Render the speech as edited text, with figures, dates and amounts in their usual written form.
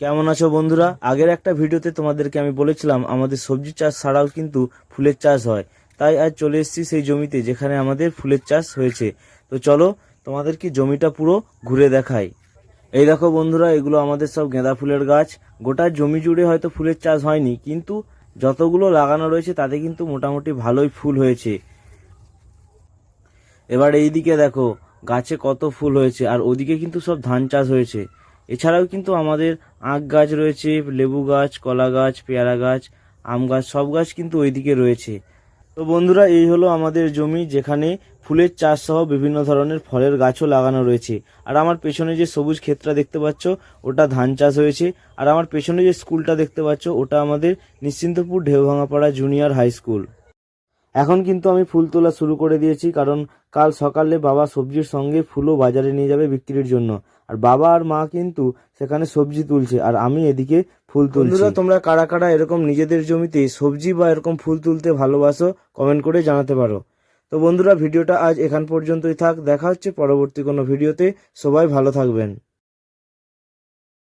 কেমন আছো বন্ধুরা? আগের একটা ভিডিওতে তোমাদেরকে আমি বলেছিলাম আমাদের সবজি চাষ ছাড়াও কিন্তু ফুলের চাষ হয়। তাই আজ চলে এসেছি সেই জমিতে যেখানে আমাদের ফুলের চাষ হয়েছে। তো চলো তোমাদেরকে জমিটা পুরো ঘুরে দেখাই। এই দেখো বন্ধুরা, এগুলো আমাদের সব গাঁদা ফুলের গাছ। গোটা জমি জুড়ে হয়তো ফুলের চাষ হয়নি, কিন্তু যতগুলো লাগানো রয়েছে তাতে কিন্তু মোটামুটি ভালোই ফুল হয়েছে। এবার এইদিকে দেখো গাছে কত ফুল হয়েছে, আর ওদিকে কিন্তু সব ধান চাষ হয়েছে। এছাড়াও কিন্তু আমাদের আখ গাছ রয়েছে, লেবু গাছ, কলা গাছ, পেয়ারা গাছ, আম গাছ, সব গাছ কিন্তু ওইদিকে রয়েছে। তো বন্ধুরা, এই হলো আমাদের জমি যেখানে ফুলের চাষ সহ বিভিন্ন ধরনের ফলের গাছও লাগানো রয়েছে। আর আমার পেছনে যে সবুজ ক্ষেতটা দেখতে পাচ্ছ ওটা ধান চাষ হয়েছে। আর আমার পেছনে যে স্কুলটা দেখতে পাচ্ছ ওটা আমাদের নিশ্চিন্তপুর ঢেউভাঙাপাড়া জুনিয়র হাই স্কুল। এখন কিন্তু আমি ফুল তোলা শুরু করে দিয়েছি, কারণ কাল সকালে বাবা সবজির সঙ্গে ফুলও বাজারে নিয়ে যাবে বিক্রির জন্য। আর বাবা আর মা কিন্তু সেখানে সবজি তুলছে, আর আমি এদিকে ফুল তুলছি। বন্ধুরা, তোমরা কারা কারা এরকম নিজেদের জমিতে সবজি বা এরকম ফুল তুলতে ভালোবাসো কমেন্ট করে জানাতে পারো। তো বন্ধুরা, ভিডিওটা আজ এখান পর্যন্তই থাক। দেখা হচ্ছে পরবর্তী কোনো ভিডিওতে। সবাই ভালো থাকবেন।